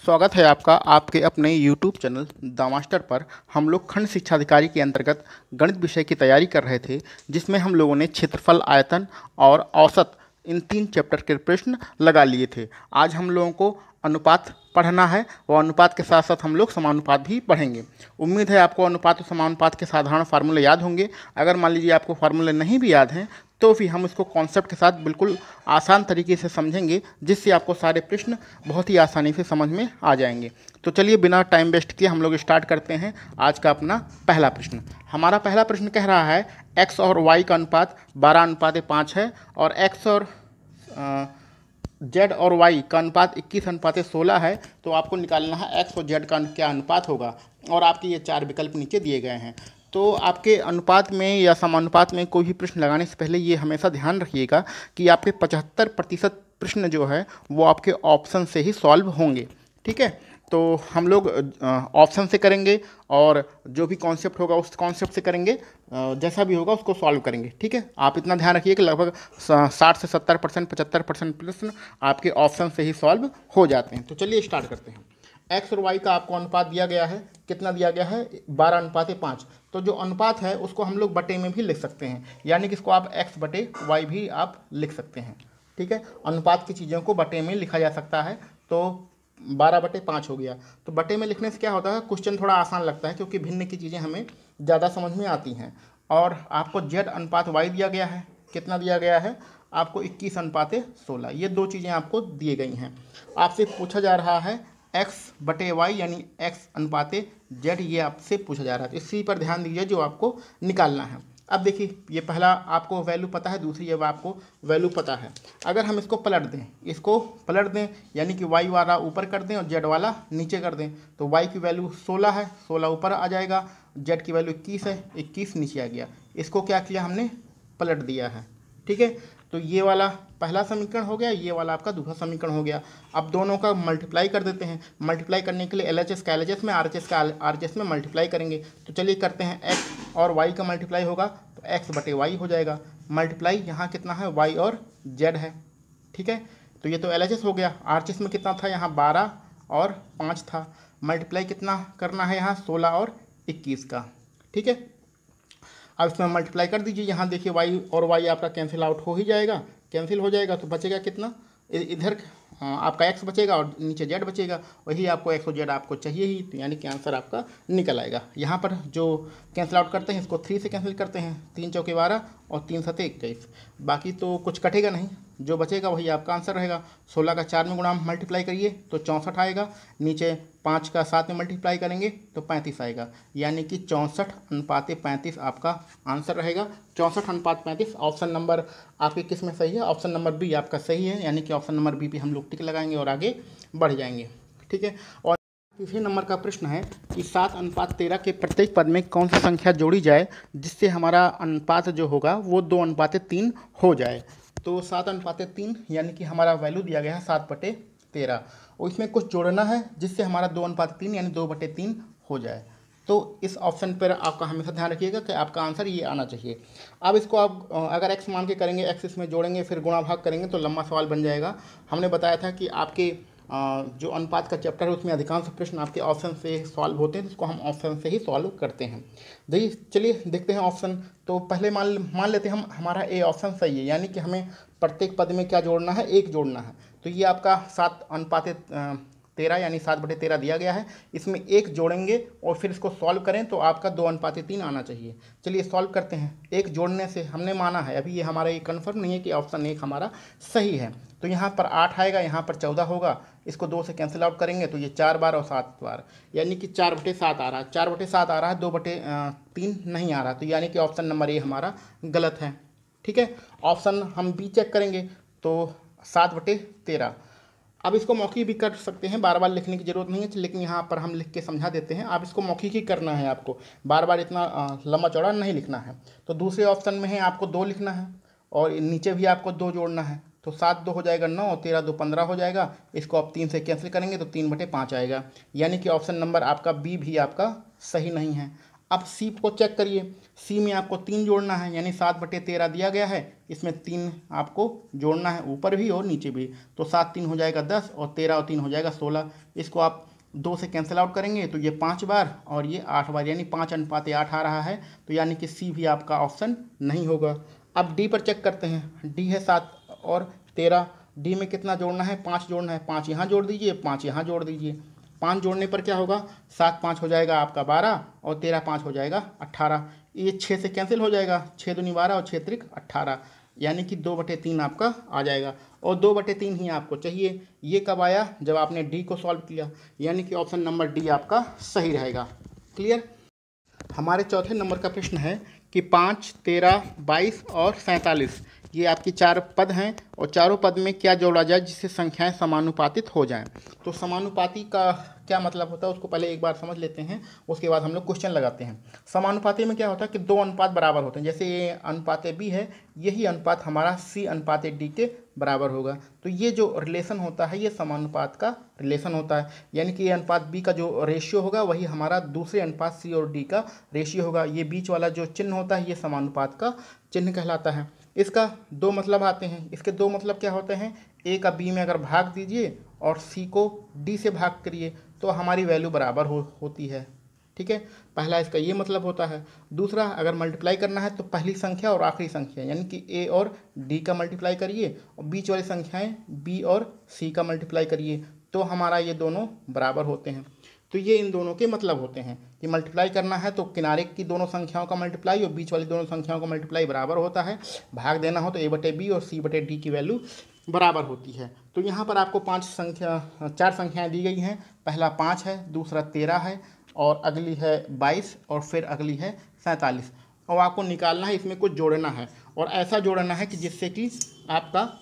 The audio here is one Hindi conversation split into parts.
स्वागत है आपका आपके अपने YouTube चैनल द मास्टर पर। हम लोग खंड शिक्षा अधिकारी के अंतर्गत गणित विषय की तैयारी कर रहे थे, जिसमें हम लोगों ने क्षेत्रफल, आयतन और औसत इन 3 चैप्टर के प्रश्न लगा लिए थे। आज हम लोगों को अनुपात पढ़ना है और अनुपात के साथ साथ हम लोग समानुपात भी पढ़ेंगे। उम्मीद है आपको अनुपात और समानुपात के साधारण फार्मूले याद होंगे। अगर मान लीजिए आपको फार्मूले नहीं भी याद हैं तो भी हम इसको कॉन्सेप्ट के साथ बिल्कुल आसान तरीके से समझेंगे, जिससे आपको सारे प्रश्न बहुत ही आसानी से समझ में आ जाएंगे। तो चलिए बिना टाइम वेस्ट किए हम लोग स्टार्ट करते हैं आज का अपना पहला प्रश्न। हमारा पहला प्रश्न कह रहा है x और y का अनुपात 12:5 है और x और z और y का अनुपात 21:16 है। तो आपको निकालना है x और z का क्या अनुपात होगा, और आपके ये 4 विकल्प नीचे दिए गए हैं। तो आपके अनुपात में या समानुपात में कोई भी प्रश्न लगाने से पहले ये हमेशा ध्यान रखिएगा कि आपके 75% प्रश्न जो है वो आपके ऑप्शन से ही सॉल्व होंगे। ठीक है, तो हम लोग ऑप्शन से करेंगे और जो भी कॉन्सेप्ट होगा उस कॉन्सेप्ट से करेंगे, जैसा भी होगा उसको सॉल्व करेंगे। ठीक है, आप इतना ध्यान रखिए कि लगभग 60 से 70%, 75% प्रश्न आपके ऑप्शन से ही सॉल्व हो जाते हैं। तो चलिए स्टार्ट करते हैं। एक्स और वाई का आपको अनुपात दिया गया है, कितना दिया गया है 12:5। तो जो अनुपात है उसको हम लोग बटे में भी लिख सकते हैं, यानी कि इसको आप x बटे वाई भी आप लिख सकते हैं। ठीक है, अनुपात की चीज़ों को बटे में लिखा जा सकता है। तो 12/5 हो गया। तो बटे में लिखने से क्या होता है, क्वेश्चन थोड़ा आसान लगता है क्योंकि भिन्न की चीज़ें हमें ज़्यादा समझ में आती हैं। और आपको z अनुपात y दिया गया है, कितना दिया गया है आपको 21:16। ये दो चीज़ें आपको दी गई हैं। आपसे पूछा जा रहा है x बटे वाई यानी x अनुपाते z, ये आपसे पूछा जा रहा है। तो इसी पर ध्यान दीजिए जो आपको निकालना है। अब देखिए, ये पहला आपको वैल्यू पता है, दूसरी अब आपको वैल्यू पता है। अगर हम इसको पलट दें यानी कि y वाला ऊपर कर दें और z वाला नीचे कर दें, तो y की वैल्यू 16 है, 16 ऊपर आ जाएगा, z की वैल्यू 21 है, 21 नीचे आ गया। इसको क्या किया हमने, पलट दिया है। ठीक है, तो ये वाला पहला समीकरण हो गया, ये वाला आपका दूसरा समीकरण हो गया। अब दोनों का मल्टीप्लाई कर देते हैं। मल्टीप्लाई करने के लिए LHS का LHS में, RHS का RHS में मल्टीप्लाई करेंगे। तो चलिए करते हैं, x और y का मल्टीप्लाई होगा तो x बटे वाई हो जाएगा। मल्टीप्लाई यहाँ कितना है, y और z है। ठीक है, तो ये तो LHS हो गया। RHS में कितना था, यहाँ 12 और 5 था। मल्टीप्लाई कितना करना है, यहाँ 16 और 21 का। ठीक है, अब इसमें मल्टीप्लाई कर दीजिए। यहाँ देखिए y और y आपका कैंसिल आउट हो ही जाएगा, कैंसिल हो जाएगा तो बचेगा कितना, इधर आपका x बचेगा और नीचे z बचेगा। वही आपको x और z आपको चाहिए ही, तो यानी कि आंसर आपका निकल आएगा। यहाँ पर जो कैंसिल आउट करते हैं इसको 3 से कैंसिल करते हैं, 3 चौके 12 और 3 सते 21। बाकी तो कुछ कटेगा नहीं, जो बचेगा वही आपका आंसर रहेगा। 16 का 4 में गुणा मल्टीप्लाई करिए तो 64 आएगा, नीचे 5 का 7 में मल्टीप्लाई करेंगे तो 35 आएगा, यानी कि 64:35 आपका आंसर रहेगा। 64:35 ऑप्शन नंबर आपके किस में सही है, ऑप्शन नंबर बी आपका सही है, यानी कि ऑप्शन नंबर बी पे हम लोग टिक लगाएंगे और आगे बढ़ जाएंगे। ठीक है, और तीसरे नंबर का प्रश्न है कि 7:13 के प्रत्येक पद में कौन सी संख्या जोड़ी जाए जिससे हमारा अनुपात जो होगा वो 2:3 हो जाए। तो 7:3 यानी कि हमारा वैल्यू दिया गया है 7/13, और इसमें कुछ जोड़ना है जिससे हमारा 2:3 यानी 2/3 हो जाए। तो इस ऑप्शन पर आपका हमेशा ध्यान रखिएगा कि आपका आंसर ये आना चाहिए। अब इसको आप अगर x मान के करेंगे, x इसमें जोड़ेंगे फिर गुणा भाग करेंगे तो लंबा सवाल बन जाएगा। हमने बताया था कि आपके जो अनुपात का चैप्टर है उसमें अधिकांश प्रश्न आपके ऑप्शन से सॉल्व होते हैं, जिसको हम ऑप्शन से ही सॉल्व करते हैं। देखिए, चलिए देखते हैं ऑप्शन। तो पहले मान लेते हैं हमारा ए ऑप्शन सही है, यानी कि हमें प्रत्येक पद में क्या जोड़ना है, 1 जोड़ना है। तो ये आपका 7:13 यानी 7/13 दिया गया है, इसमें 1 जोड़ेंगे और फिर इसको सॉल्व करें तो आपका 2:3 आना चाहिए। चलिए सॉल्व करते हैं। 1 जोड़ने से हमने माना है, अभी ये हमारा ये कन्फर्म नहीं है कि ऑप्शन 1 हमारा सही है। तो यहाँ पर 8 आएगा, यहाँ पर 14 होगा, इसको 2 से कैंसिल आउट करेंगे तो ये 4 बार और 7 बार, यानी कि 4/7 आ रहा है। 4/7 आ रहा है, 2/3 नहीं आ रहा, तो यानी कि ऑप्शन नंबर ए हमारा गलत है। ठीक है, ऑप्शन हम बी चेक करेंगे तो 7/13। अब इसको मौखिक भी कर सकते हैं, बार बार लिखने की ज़रूरत नहीं है, लेकिन यहाँ पर हम लिख के समझा देते हैं। आप इसको मौखिक ही करना है, आपको बार बार इतना लंबा चौड़ा नहीं लिखना है। तो दूसरे ऑप्शन में है आपको 2 लिखना है और नीचे भी आपको 2 जोड़ना है। तो 7 2 हो जाएगा 9 और 13 2 15 हो जाएगा। इसको आप 3 से कैंसिल करेंगे तो 3/5 आएगा, यानी कि ऑप्शन नंबर आपका बी भी आपका सही नहीं है। अब सी को चेक करिए, सी में आपको 3 जोड़ना है, यानी 7/13 दिया गया है, इसमें 3 आपको जोड़ना है, ऊपर भी और नीचे भी। तो 7 3 हो जाएगा 10 और 13 और 3 हो जाएगा 16। इसको आप 2 से कैंसिल आउट करेंगे तो ये 5 बार और ये 8 बार, यानी 5:8 आ रहा है। तो यानी कि सी भी आपका ऑप्शन नहीं होगा। अब डी पर चेक करते हैं, डी है 7 और 13, डी में कितना जोड़ना है, 5 जोड़ना है। 5 यहाँ जोड़ दीजिए, 5 यहाँ जोड़ दीजिए। 5 जोड़ने पर क्या होगा, 7 5 हो जाएगा आपका 12 और 13 5 हो जाएगा 18। ये 6 से कैंसिल हो जाएगा, 6 दूनी 12 और 6 त्रिक 18, यानी कि 2/3 आपका आ जाएगा। और 2/3 ही आपको चाहिए। ये कब आया, जब आपने डी को सॉल्व किया, यानी कि ऑप्शन नंबर डी आपका सही रहेगा। क्लियर। हमारे चौथे नंबर का प्रश्न है कि 5 13 22 और 47 ये आपकी 4 पद हैं और चारों पद में क्या जोड़ा जाए जिससे संख्याएं समानुपातित हो जाएं। तो समानुपाती का क्या मतलब होता है उसको पहले एक बार समझ लेते हैं, उसके बाद हम लोग क्वेश्चन लगाते हैं। समानुपाती में क्या होता है कि 2 अनुपात बराबर होते हैं। जैसे ये अनुपात बी है, यही अनुपात हमारा सी अनुपात डी के बराबर होगा। तो ये जो रिलेशन होता है ये समानुपात का रिलेशन होता है, यानी कि ये अनुपात बी का जो रेशियो होगा वही हमारा दूसरे अनुपात सी और डी का रेशियो होगा। ये बीच वाला जो चिन्ह होता है ये समानुपात का चिन्ह कहलाता है। इसका 2 मतलब आते हैं। इसके 2 मतलब क्या होते हैं, ए का बी में अगर भाग दीजिए और सी को डी से भाग करिए तो हमारी वैल्यू बराबर होती है। ठीक है, पहला इसका ये मतलब होता है। दूसरा, अगर मल्टीप्लाई करना है तो पहली संख्या और आखिरी संख्या यानी कि ए और डी का मल्टीप्लाई करिए और बीच वाली संख्याएं बी और सी का मल्टीप्लाई करिए तो हमारा ये दोनों बराबर होते हैं। तो ये इन दोनों के मतलब होते हैं कि मल्टीप्लाई करना है तो किनारे की दोनों संख्याओं का मल्टीप्लाई और बीच वाली दोनों संख्याओं का मल्टीप्लाई बराबर होता है। भाग देना हो तो a/b और c/d की वैल्यू बराबर होती है। तो यहाँ पर आपको 4 संख्याएं दी गई हैं। पहला 5 है, दूसरा 13 है और अगली है 22 और फिर अगली है 47। और आपको निकालना है, इसमें कुछ जोड़ना है और ऐसा जोड़ना है कि जिससे कि आपका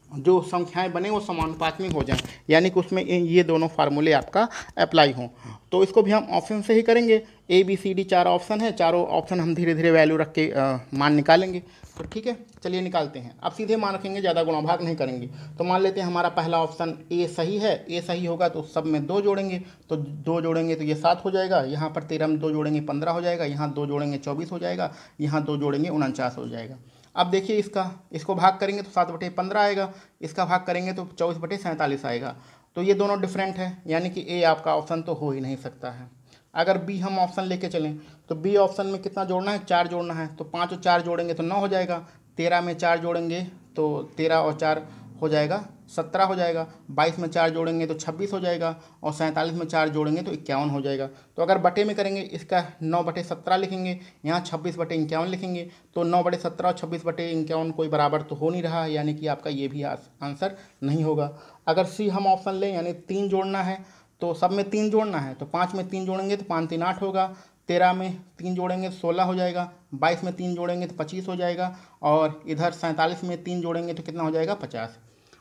जो संख्याएं बने वो समानुपात में हो जाएं, यानी कि उसमें ये दोनों फार्मूले आपका अप्लाई हों। तो इसको भी हम ऑप्शन से ही करेंगे। ABCD 4 ऑप्शन है, चारों ऑप्शन हम धीरे धीरे वैल्यू रख के मान निकालेंगे। तो ठीक है, चलिए निकालते हैं। अब सीधे मान रखेंगे, ज़्यादा गुणा भाग नहीं करेंगे। तो मान लेते हैं हमारा पहला ऑप्शन ए सही है। ए सही होगा तो सब में 2 जोड़ेंगे, तो 2 जोड़ेंगे तो ये 7 हो जाएगा। यहाँ पर 13 में 2 जोड़ेंगे 15 हो जाएगा। यहाँ 2 जोड़ेंगे 24 हो जाएगा। यहाँ 2 जोड़ेंगे 49 हो जाएगा। अब देखिए इसको भाग करेंगे तो 7/15 आएगा, इसका भाग करेंगे तो 24/47 आएगा। तो ये दोनों डिफरेंट है, यानी कि ए आपका ऑप्शन तो हो ही नहीं सकता है। अगर बी हम ऑप्शन लेके चलें तो बी ऑप्शन में कितना जोड़ना है, 4 जोड़ना है। तो 5 और 4 जोड़ेंगे तो 9 हो जाएगा। 13 में 4 जोड़ेंगे तो 13 और 4 हो जाएगा 17 हो जाएगा। 22 में 4 जोड़ेंगे तो 26 हो जाएगा और 47 में 4 जोड़ेंगे तो 51 हो जाएगा। तो अगर बटे में करेंगे इसका 9/17 लिखेंगे, यहाँ 26/51 लिखेंगे। तो 9/17 और 26/51 कोई बराबर तो हो नहीं रहा है, यानी कि आपका ये भी आंसर नहीं होगा। अगर सी हम ऑप्शन लें, यानी 3 जोड़ना है तो सब में 3 जोड़ना है। तो 5 में 3 जोड़ेंगे तो 5 3 8 होगा। 13 में 3 जोड़ेंगे तो 16 हो जाएगा। 22 में 3 जोड़ेंगे तो 25 हो जाएगा और इधर 47 में 3 जोड़ेंगे तो कितना हो जाएगा 50।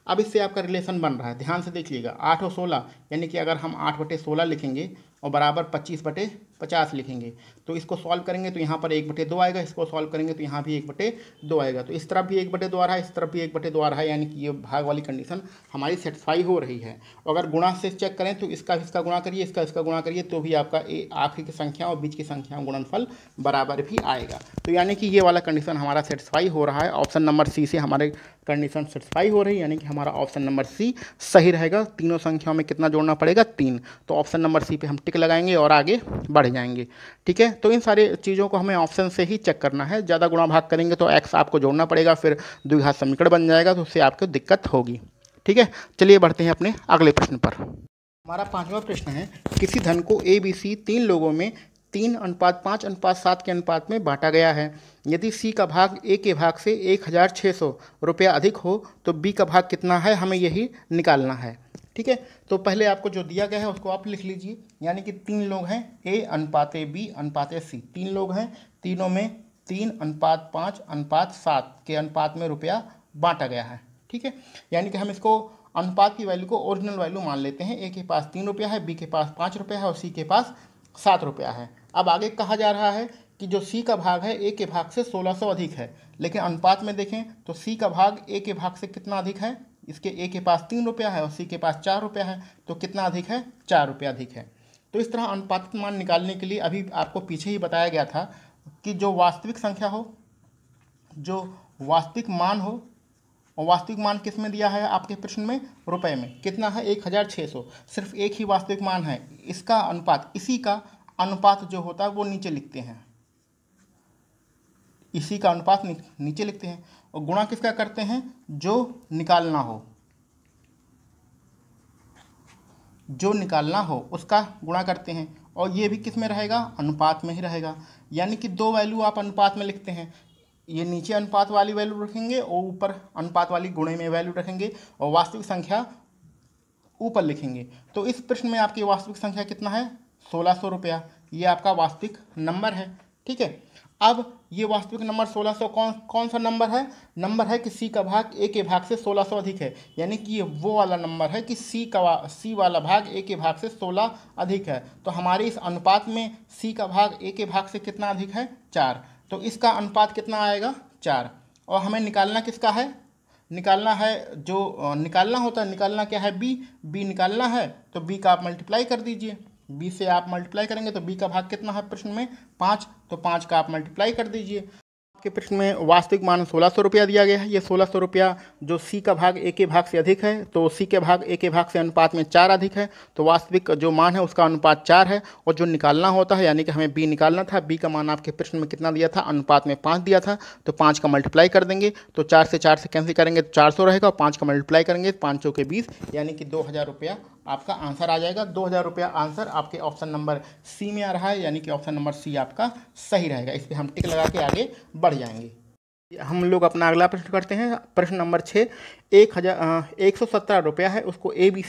अब इससे आपका रिलेशन बन रहा है, ध्यान से देखिएगा। 8 और 16 यानी कि अगर हम 8/16 लिखेंगे और बराबर 25/50 लिखेंगे तो इसको सॉल्व करेंगे तो यहाँ पर 1/2 आएगा। इसको सॉल्व करेंगे तो यहाँ भी 1/2 आएगा। तो इस तरफ भी 1/2 आ रहा है, इस तरफ भी 1/2 आ रहा है, यानी कि ये भाग वाली कंडीशन हमारी सेटिस्फाई हो रही है। अगर गुणा से चेक करें तो इसका गुणा करिए, इसका गुणा करिए तो भी आपका आखिरी की संख्या और बीच की संख्या गुणनफल बराबर भी आएगा। तो यानी कि ये वाला कंडीशन हमारा सेटिस्फाई हो रहा है। ऑप्शन नंबर सी से हमारे कंडीशन सेटिस्फाई हो रही है, यानी कि हमारा ऑप्शन नंबर सी सही रहेगा। तीनों संख्याओं में कितना जोड़ना पड़ेगा, 3। तो ऑप्शन नंबर सी पे हम टिक लगाएंगे और आगे बढ़ जाएंगे। ठीक है, तो इन सारी चीज़ों को हमें ऑप्शन से ही चेक करना है। ज़्यादा गुणा भाग करेंगे तो एक्स आपको जोड़ना पड़ेगा, फिर द्विघात समीकरण बन जाएगा, तो उससे आपको दिक्कत होगी। ठीक है, चलिए बढ़ते हैं अपने अगले प्रश्न पर। हमारा 5वां प्रश्न है, किसी धन को ABC 3 लोगों में 3:5:7 के अनुपात में बांटा गया है। यदि सी का भाग ए के भाग से 1600 रुपया अधिक हो तो बी का भाग कितना है, हमें यही निकालना है। ठीक है, तो पहले आपको जो दिया गया है उसको आप लिख लीजिए, यानी कि 3 लोग हैं, ए अनुपात बी अनुपात सी। 3 लोग हैं, तीनों में 3:5:7 के अनुपात में रुपया बांटा गया है। ठीक है, यानी कि हम इसको अनुपात की वैल्यू को ओरिजिनल वैल्यू मान लेते हैं। ए के पास 3 रुपया है, बी के पास 5 रुपया है और सी के पास 7 रुपया है। अब आगे कहा जा रहा है कि जो सी का भाग है ए के भाग से 1600 अधिक है, लेकिन अनुपात में देखें तो सी का भाग ए के भाग से कितना अधिक है, इसके ए के पास 3 रुपया है और सी के पास 4 रुपया है, तो कितना अधिक है, 4 रुपया अधिक है। तो इस तरह अनुपातिक मान निकालने के लिए अभी आपको पीछे ही बताया गया था कि जो वास्तविक संख्या हो, जो वास्तविक मान हो, और वास्तविक मान किस में दिया है आपके प्रश्न में? रुपए में। कितना है? 1600। सिर्फ एक ही वास्तविक मान है, इसका अनुपात, इसी का अनुपात जो होता है वो नीचे लिखते हैं, इसी का अनुपात नीचे लिखते हैं। और गुणा किसका करते हैं? जो निकालना हो, जो निकालना हो उसका गुणा करते हैं। और ये भी किस में रहेगा? अनुपात में ही रहेगा। यानी कि दो वैल्यू आप अनुपात में लिखते हैं, ये नीचे अनुपात वाली वैल्यू रखेंगे और ऊपर अनुपात वाली गुणे में वैल्यू रखेंगे और वास्तविक संख्या ऊपर लिखेंगे। तो इस प्रश्न में आपकी वास्तविक संख्या कितना है? 1600 रुपया। ये आपका वास्तविक नंबर है। ठीक है, अब ये वास्तविक नंबर 1600 कौन सा नंबर है? नंबर है कि सी का भाग ए के भाग से 1600 अधिक है। यानी कि ये वो वाला नंबर है कि सी वाला भाग ए के भाग से 16 अधिक है। तो हमारे इस अनुपात में सी का भाग ए के भाग से कितना अधिक है? 4। तो इसका अनुपात कितना आएगा? 4। और हमें निकालना किसका है? निकालना है जो निकालना होता है, निकालना क्या है? बी निकालना है। तो बी का आप मल्टीप्लाई कर दीजिए, बी से आप मल्टीप्लाई करेंगे तो बी का भाग कितना है प्रश्न में? 5। तो 5 का आप मल्टीप्लाई कर दीजिए। आपके प्रश्न में वास्तविक मान 1600 रुपया दिया गया है। ये 1600 रुपया जो सी का भाग ए के भाग से अधिक है, तो सी के भाग ए के भाग से अनुपात में 4 अधिक है, तो वास्तविक जो मान है उसका अनुपात 4 है। और जो निकालना होता है, यानी कि हमें बी निकालना था, बी का मान आपके प्रश्न में कितना दिया था? अनुपात में 5 दिया था। तो 5 का मल्टीप्लाई कर देंगे, तो 4 से कैंसिल करेंगे तो 400 रहेगा, और 5 का मल्टीप्लाई करेंगे 5 चौके 20, यानी कि 2000 रुपया आपका आंसर आ जाएगा। 2000 रुपया आंसर आपके ऑप्शन नंबर सी में आ रहा है, यानी कि ऑप्शन नंबर सी आपका सही रहेगा। इस पर हम टिक लगा के आगे बढ़ जाएंगे। हम लोग अपना अगला प्रश्न करते हैं। प्रश्न नंबर 6, 117 रुपया है, उसको ए बी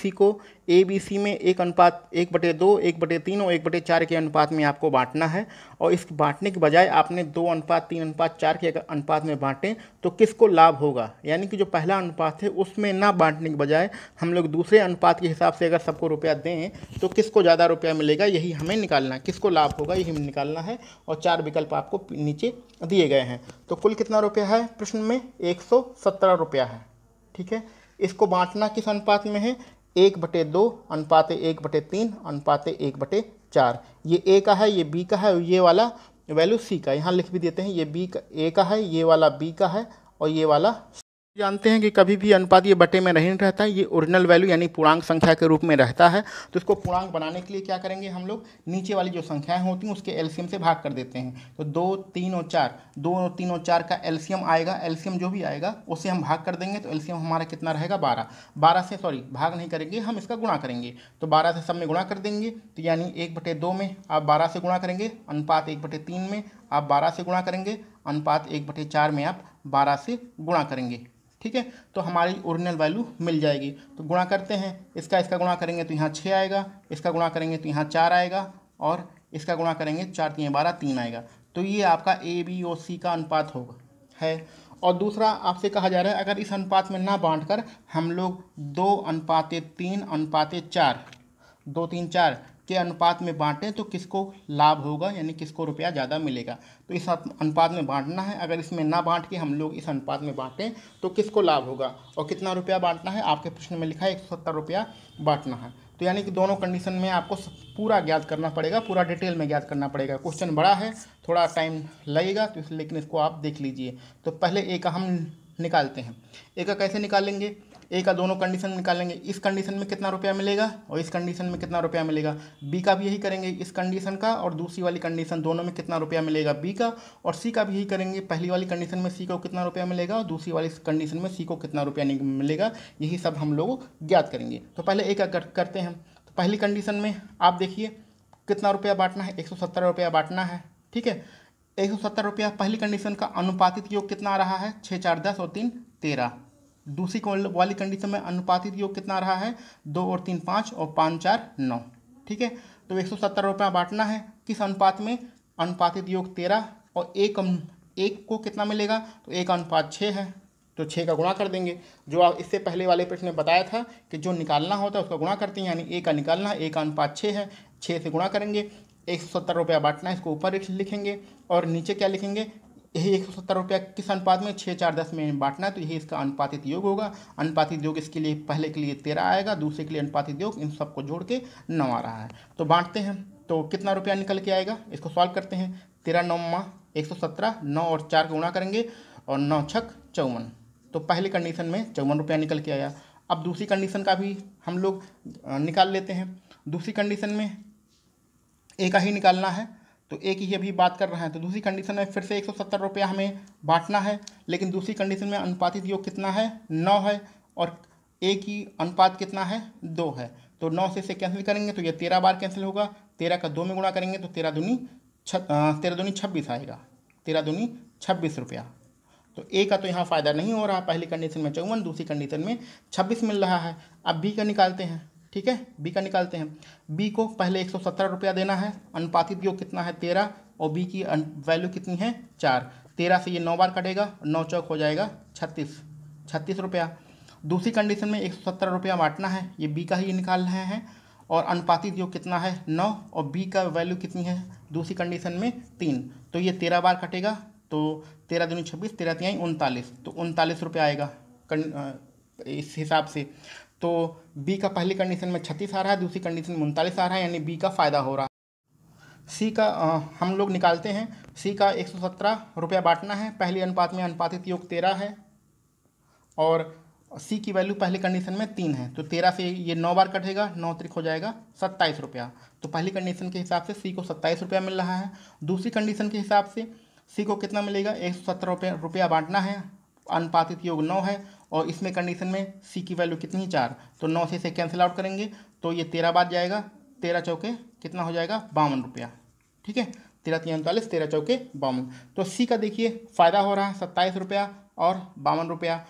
सी में 1/2, 1/3 और 1/4 के अनुपात में आपको बांटना है। और इस बांटने के बजाय आपने 2:3:4 के अनुपात में बांटें तो किसको लाभ होगा? यानी कि जो पहला अनुपात है उसमें ना बांटने के बजाय हम लोग दूसरे अनुपात के हिसाब से अगर सबको रुपया दें तो किसको ज़्यादा रुपया मिलेगा, यही हमें निकालना है। किसको लाभ होगा यही निकालना है। और 4 विकल्प आपको नीचे दिए गए हैं। तो कुल कितना रुपया है प्रश्न में? 117 रुपया है। ठीक है, इसको बांटना किस अनुपात में है? 1/2 अनुपात 1/3 अनुपात 1/4। ये ए का है, ये बी का है, और ये वाला वैल्यू सी का। यहाँ लिख भी देते हैं, ये बी का ए का है, ये वाला बी का है, और ये वाला जानते हैं कि कभी भी अनुपात ये बटे में नहीं रहता है, ये ओरिजिनल वैल्यू यानी पूर्णांक संख्या के रूप में रहता है। तो इसको पूर्णांक बनाने के लिए क्या करेंगे हम लोग? नीचे वाली जो संख्याएं होती हैं उसके एलसीएम से भाग कर देते हैं। तो 2, 3 और 4, 2 और 3 और 4 का एलसीएम आएगा, एलसीएम जो भी आएगा उससे हम भाग कर देंगे। तो एलसीएम हमारा कितना रहेगा? 12। 12 से भाग नहीं करेंगे, हम इसका गुणा करेंगे। तो 12 से सब में गुणा कर देंगे, तो यानी 1/2 में आप 12 से गुणा करेंगे, अनुपात 1/3 में आप 12 से गुणा करेंगे, अनुपात 1/4 में आप 12 से गुणा करेंगे। ठीक है, तो हमारी ओरिजिनल वैल्यू मिल जाएगी। तो गुणा करते हैं, इसका गुणा करेंगे तो यहाँ 6 आएगा, इसका गुणा करेंगे तो यहाँ 4 आएगा, और इसका गुणा करेंगे 4 3 12 3 आएगा। तो ये आपका ए बी और सी का अनुपात होगा है। और दूसरा आपसे कहा जा रहा है अगर इस अनुपात में ना बांटकर हम लोग 2:3:4 2 3 4 के अनुपात में बांटें तो किसको लाभ होगा, यानी किसको रुपया ज़्यादा मिलेगा। तो इस अनुपात में बांटना है। अगर इसमें ना बांट के हम लोग इस अनुपात में बांटें तो किसको लाभ होगा और कितना रुपया बांटना है? आपके प्रश्न में लिखा है 170 रुपया बांटना है। तो यानी कि दोनों कंडीशन में आपको पूरा ज्ञात करना पड़ेगा, पूरा डिटेल में ज्ञात करना पड़ेगा। क्वेश्चन बड़ा है, थोड़ा टाइम लगेगा, तो इसलिए लेकिन इसको आप देख लीजिए। तो पहले ए का हम निकालते हैं। ए का कैसे निकालेंगे? ए का दोनों कंडीशन निकालेंगे। इस कंडीशन में कितना रुपया मिलेगा और इस कंडीशन में कितना रुपया मिलेगा। बी का भी यही करेंगे, इस कंडीशन का और दूसरी वाली कंडीशन दोनों में कितना रुपया मिलेगा बी का। और सी का भी यही करेंगे, पहली वाली कंडीशन में सी को कितना रुपया मिलेगा और दूसरी वाली कंडीशन में सी को कितना रुपया मिलेगा। यही सब हम लोग ज्ञात करेंगे। तो पहले ए का करते हैं। तो पहली कंडीशन में आप देखिए कितना रुपया बांटना है, 170 रुपया बांटना है। ठीक है, 170 रुपया पहली कंडीशन का अनुपातिक योग कितना आ रहा है? 6 4 10 और 3 13। दूसरी वाली कंडीशन में अनुपातिक योग कितना आ रहा है? 2 और 3 5 और 5 4 9। ठीक है, तो 170 रुपया बांटना है किस अनुपात में? अनुपातिक योग 13 और एक को कितना मिलेगा? तो 1:6 है, तो 6 का गुणा कर देंगे। जो आप इससे पहले वाले प्रश्न में बताया था कि जो निकालना होता है उसका गुणा करते हैं, यानी ए का निकालना है, 1:6 है, 6 से गुणा करेंगे। 170 रुपया बांटना है, इसको ऊपर लिखेंगे और नीचे क्या लिखेंगे? यही 170 रुपया किस अनुपात में 6 4 10 में बांटना है, तो यही इसका अनुपातित योग होगा। अनुपातित योग इसके लिए पहले के लिए 13 आएगा, दूसरे के लिए अनुपातित योग इन सबको जोड़ के 9 आ रहा है। तो बांटते हैं तो कितना रुपया निकल के आएगा, इसको सॉल्व करते हैं। 13 9 117, 9 और 4 को गुणा करेंगे और 9 छक 54, तो पहली कंडीशन में 54 रुपया निकल के आया। अब दूसरी कंडीशन का भी हम लोग निकाल लेते हैं। दूसरी कंडीशन में ए का ही निकालना है, तो एक ही अभी बात कर रहे हैं। तो दूसरी कंडीशन में फिर से 170 रुपया हमें बांटना है, लेकिन दूसरी कंडीशन में अनुपातित योग कितना है 9 है और ए की अनुपात कितना है 2 है। तो 9 से इसे कैंसिल करेंगे तो ये 13 बार कैंसिल होगा। 13 का 2 में गुणा करेंगे तो 13 दूनी 26 आएगा। 13 दूनी 26 रुपया। तो ए का तो यहाँ फ़ायदा नहीं हो रहा, पहली कंडीशन में 54, दूसरी कंडीशन में 26 मिल रहा है। अब बी का निकालते हैं, ठीक है, बी का निकालते हैं। बी को पहले 117 रुपया देना है, अनुपातित योग कितना है 13 और बी की वैल्यू कितनी है 4। 13 से ये 9 बार कटेगा, 9 चौक हो जाएगा 36 रुपया। दूसरी कंडीशन में 170 रुपया बांटना है, ये बी का ही निकाल रहे हैं और अनुपातित योग कितना है 9 और बी का वैल्यू कितनी है दूसरी कंडीशन में 3, तो ये 13 बार कटेगा, तो 13 दूनी 26, 13 तिहाई 39, तो 39 रुपया आएगा इस हिसाब से। तो बी का पहली कंडीशन में 36 आ रहा है, दूसरी कंडीशन में 39 आ रहा है, यानी बी का फ़ायदा हो रहा है। सी का हम लोग निकालते हैं। सी का 117 रुपया बांटना है, पहली अनुपात में अनुपातित योग 13 है और सी की वैल्यू पहली कंडीशन में 3 है, तो 13 से ये 9 बार कटेगा, 9 त्रिक हो जाएगा 27 रुपया। तो पहली कंडीशन के हिसाब से सी को 27 रुपया मिल रहा है। दूसरी कंडीशन के हिसाब से सी को कितना मिलेगा 170 रुपया बांटना है, अनुपातित योग 9 है और इसमें कंडीशन में सी की वैल्यू कितनी 4, तो 9 से इसे कैंसिल आउट करेंगे तो ये 13 बार जाएगा, 13 चौके कितना हो जाएगा 52 रुपया, ठीक है, 13 3 39, 13 चौके 52। तो सी का देखिए फ़ायदा हो रहा है 27 रुपया और 52 रुपया।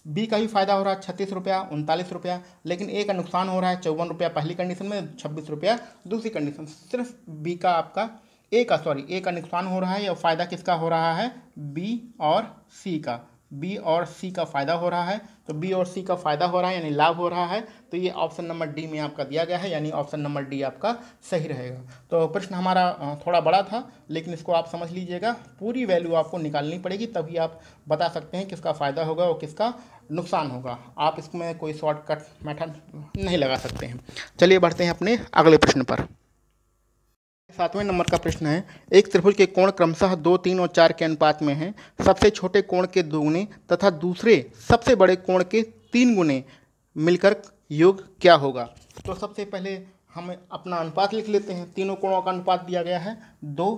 बी का भी फ़ायदा हो रहा है 36 रुपया 39 रुपया, लेकिन ए का नुकसान हो रहा है 54 रुपया पहली कंडीशन में, 26 रुपया दूसरी कंडीशन। सिर्फ बी का आपका ए का नुकसान हो रहा है और फ़ायदा किसका हो रहा है बी और सी का। बी और सी का फ़ायदा हो रहा है, तो बी और सी का फ़ायदा हो रहा है यानी लाभ हो रहा है, तो ये ऑप्शन नंबर डी में आपका दिया गया है, यानी ऑप्शन नंबर डी आपका सही रहेगा। तो प्रश्न हमारा थोड़ा बड़ा था, लेकिन इसको आप समझ लीजिएगा, पूरी वैल्यू आपको निकालनी पड़ेगी, तभी आप बता सकते हैं किसका फ़ायदा होगा और किसका नुकसान होगा। आप इसमें कोई शॉर्टकट मेथड नहीं लगा सकते हैं। चलिए बढ़ते हैं अपने अगले प्रश्न पर। 7वें नंबर का प्रश्न है, एक त्रिभुज के कोण क्रमशः 2, 3 और 4 के अनुपात में हैं। सबसे छोटे कोण के 2 गुने तथा दूसरे सबसे बड़े कोण के 3 गुने मिलकर योग क्या होगा। तो सबसे पहले हम अपना अनुपात लिख लेते हैं। तीनों कोणों का अनुपात दिया गया है 2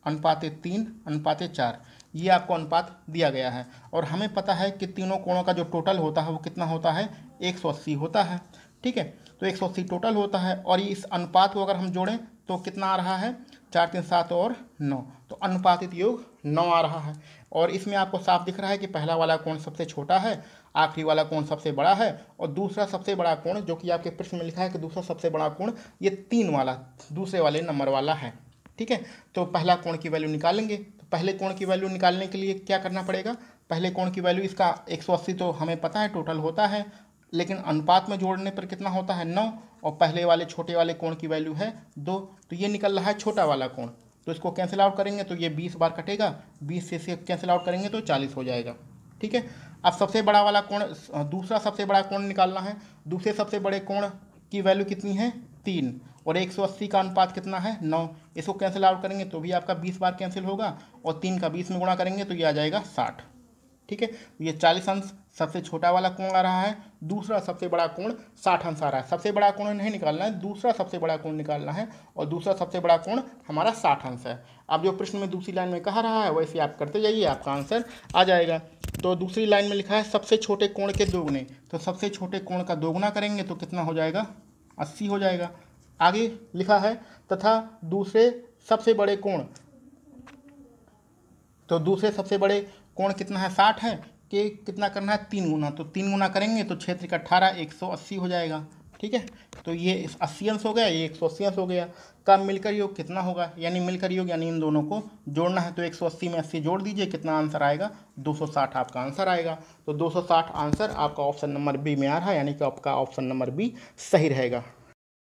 अनुपात 3 अनुपात 4, ये आपको अनुपात दिया गया है और हमें पता है कि तीनों कोणों का जो टोटल होता है वो कितना होता है 180 होता है, ठीक है। तो 180 टोटल होता है और ये इस अनुपात को अगर हम जोड़ें तो कितना आ रहा है 4 3 7 और 9, तो अनुपातित योग 9 आ रहा है। और इसमें आपको साफ दिख रहा है कि पहला वाला कोण सबसे छोटा है, आखिरी वाला कोण सबसे बड़ा है और दूसरा सबसे बड़ा कोण, जो कि आपके प्रश्न में लिखा है कि दूसरा सबसे बड़ा कोण ये 3 वाला दूसरे वाले नंबर वाला है, ठीक है। तो पहला कोण की वैल्यू निकालेंगे, तो पहले कोण की वैल्यू निकालने के लिए क्या करना पड़ेगा, पहले कोण की वैल्यू इसका 180 तो हमें पता है टोटल होता है, लेकिन अनुपात में जोड़ने पर कितना होता है 9 और पहले वाले छोटे वाले कोण की वैल्यू है 2, तो ये निकल रहा है छोटा वाला कोण, तो इसको कैंसिल आउट करेंगे तो ये 20 बार कटेगा, 20 से इसे कैंसिल आउट करेंगे तो 40 हो जाएगा, ठीक है। अब सबसे बड़ा वाला कोण, दूसरा सबसे बड़ा कोण निकालना है। दूसरे सबसे बड़े कोण की वैल्यू कितनी है 3 और 180 का अनुपात कितना है 9, इसको कैंसिल आउट करेंगे तो भी आपका 20 बार कैंसिल होगा और 3 का 20 में गुणा करेंगे तो ये आ जाएगा 60, ठीक है। ये 40 अंश सबसे छोटा वाला कोण आ रहा है, दूसरा सबसे बड़ा कोण 60 अंश आ रहा है। सबसे बड़ा कोण नहीं निकालना है, दूसरा सबसे बड़ा कोण निकालना है और दूसरा सबसे बड़ा कोण हमारा 60 अंश है। अब जो प्रश्न में दूसरी लाइन में कहा रहा है वैसे आप करते जाइए, आपका आंसर आ जाएगा। तो दूसरी लाइन में लिखा है सबसे छोटे कोण के 2 गुने, तो सबसे छोटे कोण का 2 गुना करेंगे तो कितना हो जाएगा 80 हो जाएगा। आगे लिखा है तथा दूसरे सबसे बड़े कोण, तो दूसरे सबसे बड़े कोण कितना है 60 है, कि कितना करना है 3 गुना, तो 3 गुना करेंगे तो 6 3 18 180 हो जाएगा, ठीक है। तो ये 80 अंश हो गया, ये 180 अंश हो गया। का मिलकर योग कितना होगा, यानी मिलकर योग यानी इन दोनों को जोड़ना है, तो 180 में 80 जोड़ दीजिए, कितना आंसर आएगा 260 आपका आंसर आएगा। तो 260 आंसर आपका ऑप्शन नंबर बी में आ रहा है, यानी कि आपका ऑप्शन नंबर बी सही रहेगा।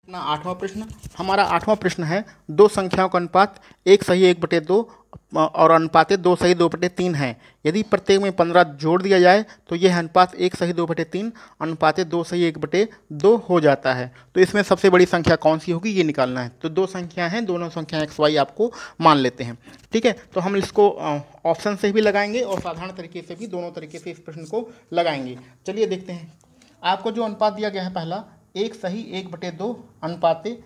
अपना 8वां प्रश्न। हमारा 8वां प्रश्न है, दो संख्याओं का अनुपात 1:1/2 और अनुपाते 2:2/3 है। यदि प्रत्येक में 15 जोड़ दिया जाए तो यह अनुपात 1:2/3 अनुपाते 2:1/2 हो जाता है। तो इसमें सबसे बड़ी संख्या कौन सी होगी, ये निकालना है। तो दो संख्या हैं, दोनों संख्या एक्स वाई आपको मान लेते हैं। ठीक है, तो हम इसको ऑप्शन से भी लगाएंगे और साधारण तरीके से भी, दोनों तरीके से इस प्रश्न को लगाएंगे। चलिए देखते हैं। आपको जो अनुपात दिया गया है पहला 1:1/2 अनुपाते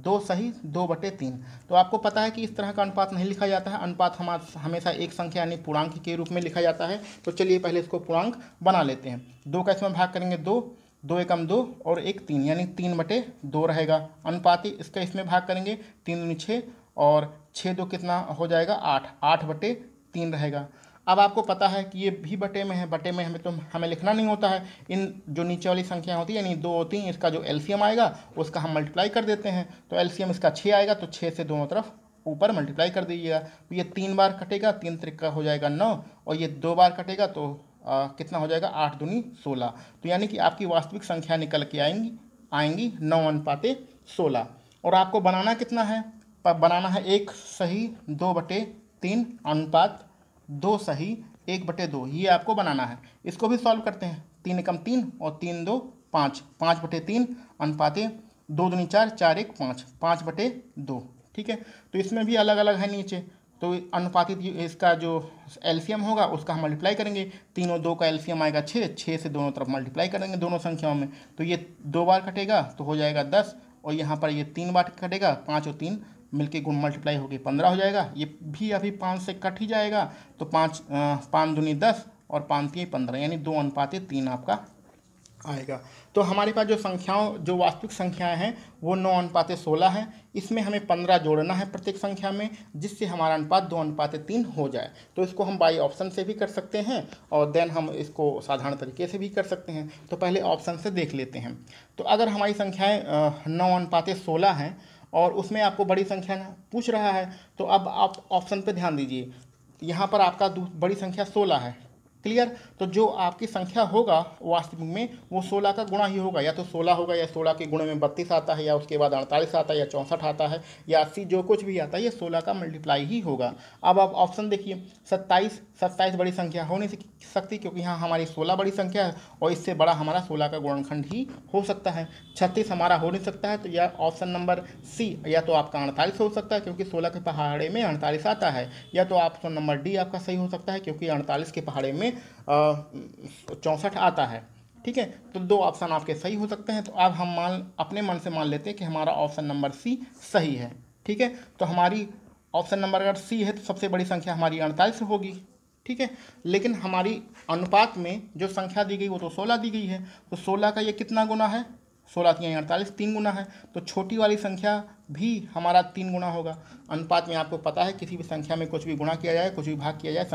2:2/3। तो आपको पता है कि इस तरह का अनुपात नहीं लिखा जाता है। अनुपात हमेशा एक संख्या यानी पूर्णांक के रूप में लिखा जाता है। तो चलिए पहले इसको पूर्णांक बना लेते हैं। 2 का इसमें भाग करेंगे 2, 2 एकम 2 और 1 3, यानी 3/2 रहेगा। अनुपाती इसका इसमें भाग करेंगे 3 दूनी 6 और 6 2 कितना हो जाएगा 8, 8/3 रहेगा। अब आपको पता है कि ये भी बटे में है, बटे में हमें लिखना नहीं होता है। इन जो नीचे वाली संख्या होती है यानी 2 होती हैं, इसका जो एलसीएम आएगा उसका हम मल्टीप्लाई कर देते हैं। तो एलसीएम इसका 6 आएगा, तो 6 से दोनों तरफ ऊपर मल्टीप्लाई कर दीजिएगा। तो ये 3 बार कटेगा, 3 त्रिका हो जाएगा 9 और ये 2 बार कटेगा तो कितना हो जाएगा 8 दूनी 16। तो यानी कि आपकी वास्तविक संख्या निकल के आएंगी 9:16। और आपको बनाना कितना है, बनाना है 1:2/3 अनुपात 2:1/2, ये आपको बनाना है। इसको भी सॉल्व करते हैं। 3 एकम 3 और 3 2 5, 5/3 अनुपाते 2 दूनी 4, 4 1 5, 5/2। ठीक है, तो इसमें भी अलग अलग है नीचे। तो अनुपातित इसका जो एलसीएम होगा उसका हम मल्टीप्लाई करेंगे। 3 और 2 का एलसीएम आएगा 6, 6 से दोनों तरफ मल्टीप्लाई करेंगे दोनों संख्याओं में। तो ये 2 बार कटेगा तो हो जाएगा 10 और यहाँ पर ये 3 बार कटेगा, 5 और 3 मिलके गुण मल्टीप्लाई होगी 15 हो जाएगा। ये भी अभी 5 से कट ही जाएगा। तो 5 दूनी 10 और 5 3 15, यानी 2:3 आपका आएगा। तो हमारे पास जो वास्तविक संख्याएं हैं वो 9:16 है। इसमें हमें 15 जोड़ना है प्रत्येक संख्या में, जिससे हमारा अनुपात 2:3 हो जाए। तो इसको हम बाई ऑप्शन से भी कर सकते हैं और देन हम इसको साधारण तरीके से भी कर सकते हैं। तो पहले ऑप्शन से देख लेते हैं। तो अगर हमारी संख्याएँ 9:16 हैं और उसमें आपको बड़ी संख्या पूछ रहा है, तो अब आप ऑप्शन पे ध्यान दीजिए। यहाँ पर आपका बड़ी संख्या 16 है। क्लियर। तो जो आपकी संख्या होगा वास्तविक में वो 16 का गुणा ही होगा। या तो 16 होगा या 16 के गुणे में 32 आता है या उसके बाद 48 आता है या 64 आता है या 80, जो कुछ भी आता है ये 16 का मल्टीप्लाई ही होगा। अब आप ऑप्शन देखिए। 27 बड़ी संख्या हो नहीं सकती क्योंकि यहाँ हमारी 16 बड़ी संख्या है और इससे बड़ा हमारा 16 का गुणनखंड ही हो सकता है। 36 हमारा हो नहीं सकता है, तो यह ऑप्शन नंबर सी, या तो आपका 48 हो सकता है क्योंकि 16 के पहाड़े में 48 आता है, या तो ऑप्शन नंबर डी आपका सही हो सकता है क्योंकि 48 के पहाड़े में 64 आता है। ठीक है, तो 2 ऑप्शन आपके सही हो सकते हैं। तो अब हम अपने मन से मान लेते हैं कि हमारा ऑप्शन नंबर सी सही है। ठीक है, तो हमारी ऑप्शन नंबर अगर सी है तो सबसे बड़ी संख्या हमारी 48 होगी। ठीक है, लेकिन हमारी अनुपात में जो संख्या दी गई वो तो 16 दी गई है। तो 16 का ये कितना गुना है, 16 3 48, 3 गुना है। तो छोटी वाली संख्या भी हमारा 3 गुना होगा। अनुपात में आपको पता है किसी भी संख्या में कुछ भी गुणा किया जाए, कुछ भी भाग किया जाए,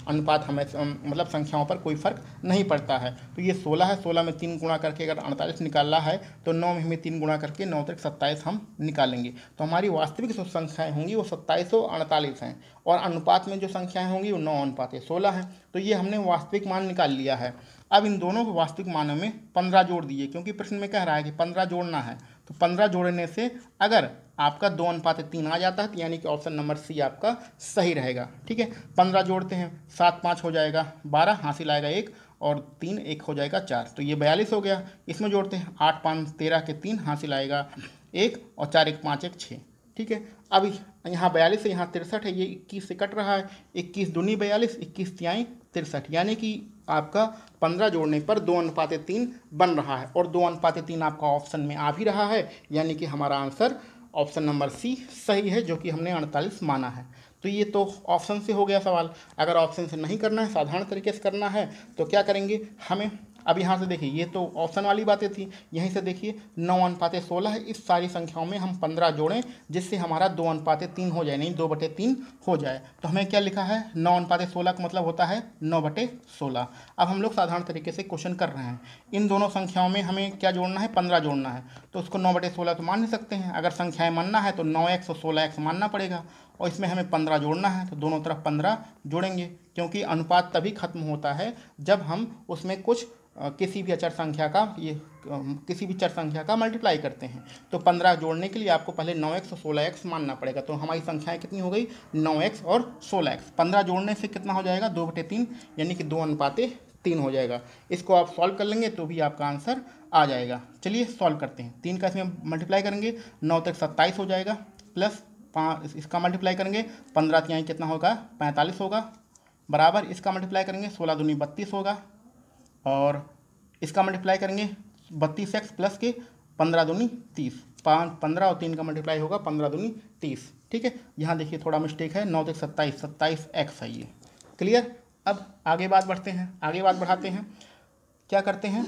अनुपात हमें मतलब संख्याओं पर कोई फर्क नहीं पड़ता है। तो ये 16 है, 16 में 3 गुणा करके अगर 48 निकालना है तो 9 में हमें 3 गुणा करके 9 तक 27 हम निकालेंगे। तो हमारी वास्तविक जो संख्याएँ होंगी वो 27 और 48 हैं और अनुपात में जो संख्याएँ होंगी वो 9:16 हैं। तो ये हमने वास्तविक मान निकाल लिया है। अब इन दोनों को वास्तविक मानों में 15 जोड़ दिए क्योंकि प्रश्न में कह रहा है कि 15 जोड़ना है। तो 15 जोड़ने से अगर आपका 2:3 आ जाता है तो यानी कि ऑप्शन नंबर सी आपका सही रहेगा। ठीक है, 15 जोड़ते हैं, 7 5 हो जाएगा 12, हासिल आएगा 1 और 3 1 हो जाएगा 4, तो ये 42 हो गया। इसमें जोड़ते हैं 8 5 13 के 3, हासिल आएगा 1 और 4 1 5 1 6। ठीक है, अब यहाँ 42 है, यहाँ 63 है, ये 21 से कट रहा है। 21 दूनी 42, 21 तिहाई 63, यानी कि आपका 15 जोड़ने पर 2:3 बन रहा है और 2:3 आपका ऑप्शन में आ भी रहा है, यानी कि हमारा आंसर ऑप्शन नंबर सी सही है, जो कि हमने 48 माना है। तो ये तो ऑप्शन से हो गया सवाल। अगर ऑप्शन से नहीं करना है, साधारण तरीके से करना है, तो क्या करेंगे हमें। अब यहाँ से देखिए, ये तो ऑप्शन वाली बातें थी। यहीं से देखिए 9:16 है, इस सारी संख्याओं में हम 15 जोड़ें जिससे हमारा 2:3 हो जाए, नहीं 2/3 हो जाए। तो हमें क्या लिखा है, 9:16 का मतलब होता है 9/16। अब हम लोग साधारण तरीके से क्वेश्चन कर रहे हैं। इन दोनों संख्याओं में हमें क्या जोड़ना है, 15 जोड़ना है। तो उसको 9/16 तो मान नहीं सकते हैं। अगर संख्याएँ मानना है तो 9x और 16x मानना पड़ेगा और इसमें हमें 15 जोड़ना है, तो दोनों तरफ 15 जोड़ेंगे, क्योंकि अनुपात तभी खत्म होता है जब हम उसमें कुछ किसी भी चर संख्या का मल्टीप्लाई करते हैं। तो 15 जोड़ने के लिए आपको पहले 9x और 16x मानना पड़ेगा। तो हमारी संख्याएं कितनी हो गई, 9x और 16x। 15 जोड़ने से कितना हो जाएगा, 2/3, यानी कि 2:3 हो जाएगा। इसको आप सॉल्व कर लेंगे तो भी आपका आंसर आ जाएगा। चलिए सॉल्व करते हैं। 3 का इसमें मल्टीप्लाई करेंगे, 9 तक 27 हो जाएगा, प्लस 5 इसका मल्टीप्लाई करेंगे, 15 तिहाई कितना होगा, 45 होगा, बराबर इसका मल्टीप्लाई करेंगे, 16 दूनी 32 होगा, और इसका मल्टीप्लाई करेंगे 32x प्लस के 15 दूनी 30, 15 और 3 का मल्टीप्लाई होगा 15 दूनी 30। ठीक है, यहाँ देखिए थोड़ा मिस्टेक है, 9 तक 27, 27x है ये। क्लियर। अब आगे बात बढ़ते हैं, आगे बात बढ़ाते हैं। क्या करते हैं,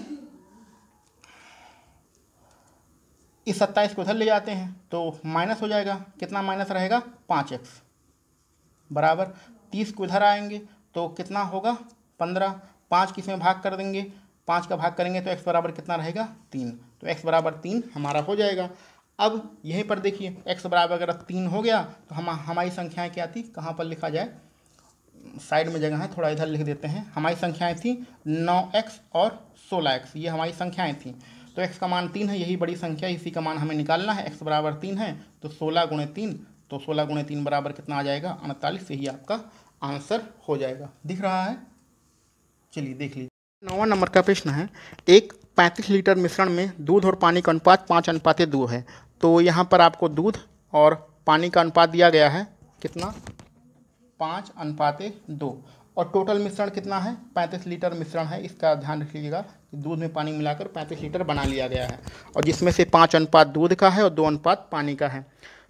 इस 27 को उधर ले जाते हैं तो माइनस हो जाएगा, कितना माइनस रहेगा, 5x, बराबर 30 को इधर आएंगे तो कितना होगा, 15, 5 किसमें भाग कर देंगे, 5 का भाग करेंगे तो x बराबर कितना रहेगा, 3, तो x बराबर 3 हमारा हो जाएगा। अब यहीं पर देखिए x बराबर अगर 3 हो गया तो हमारी संख्याएं क्या थी, कहाँ पर लिखा जाए, साइड में जगह है, थोड़ा इधर लिख देते हैं। हमारी संख्याएं थी 9x और 16x, ये हमारी संख्याएं थी। तो x का मान 3 है, यही बड़ी संख्या, इसी का मान हमें निकालना है। x बराबर 3 है तो 16 गुणे 3, तो 16 गुणे 3 बराबर कितना आ जाएगा, 48। यही आपका आंसर हो जाएगा। दिख रहा है, चलिए देख लीजिए। 9वां नंबर का प्रश्न है, एक 35 लीटर मिश्रण में दूध और पानी का अनुपात 5:2 है। तो यहाँ पर आपको दूध और पानी का अनुपात दिया गया है कितना, 5:2, और टोटल मिश्रण कितना है, 35 लीटर मिश्रण है। इसका ध्यान रखिएगा कि दूध में पानी मिलाकर 35 लीटर बना लिया गया है, और जिसमें से 5 अनुपात दूध का है और 2 अनुपात पानी का है।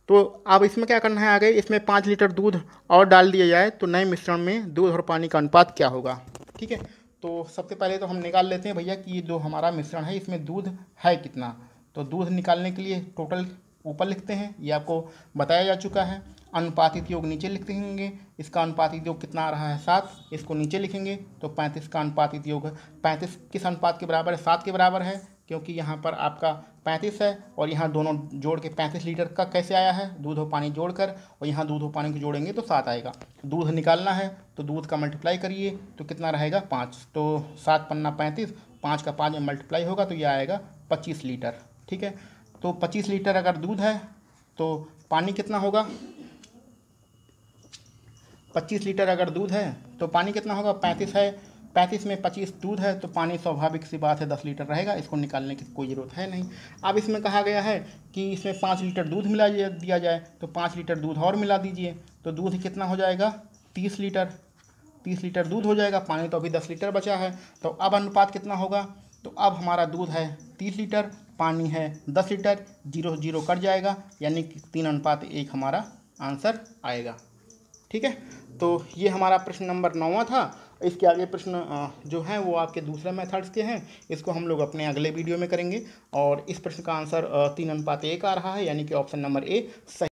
तो अब इसमें क्या करना है, आगे इसमें 5 लीटर दूध और डाल दिया जाए तो नए मिश्रण में दूध और पानी का अनुपात क्या होगा। ठीक है, तो सबसे पहले तो हम निकाल लेते हैं भैया कि ये जो हमारा मिश्रण है इसमें दूध है कितना। तो दूध निकालने के लिए टोटल ऊपर लिखते हैं, ये आपको बताया जा चुका है। अनुपातित योग नीचे लिखते होंगे, इसका अनुपातित योग कितना आ रहा है, 7, इसको नीचे लिखेंगे। तो 35 का अनुपातित योग, 35 किस अनुपात के बराबर है, 7 के बराबर है, क्योंकि यहाँ पर आपका 35 है और यहाँ दोनों जोड़ के 35 लीटर का कैसे आया है, दूध और पानी जोड़कर, और यहाँ दूध और पानी को जोड़ेंगे तो 7 आएगा। दूध निकालना है तो दूध का मल्टीप्लाई करिए तो कितना रहेगा, 5, तो 7 पन्ना 35, 5 का 5 में मल्टीप्लाई होगा तो यह आएगा 25 लीटर। ठीक है, तो 25 लीटर अगर दूध है तो पानी कितना होगा, 25 लीटर अगर दूध है तो पानी कितना होगा, 35 है, 35 में 25 दूध है तो पानी स्वाभाविक सी बात है 10 लीटर रहेगा। इसको निकालने की कोई ज़रूरत है नहीं। अब इसमें कहा गया है कि इसमें 5 लीटर दूध मिला दिया जाए, तो 5 लीटर दूध और मिला दीजिए, तो दूध कितना हो जाएगा, 30 लीटर, 30 लीटर दूध हो जाएगा, पानी तो अभी 10 लीटर बचा है। तो अब अनुपात कितना होगा, तो अब हमारा दूध है 30 लीटर, पानी है 10 लीटर, 0 0 कट जाएगा, यानी कि 3:1 हमारा आंसर आएगा। ठीक है, तो ये हमारा प्रश्न नंबर 9वां था। इसके आगे प्रश्न जो हैं वो आपके दूसरे मेथड्स के हैं, इसको हम लोग अपने अगले वीडियो में करेंगे। और इस प्रश्न का आंसर 3:1 आ रहा है, यानी कि ऑप्शन नंबर ए सही।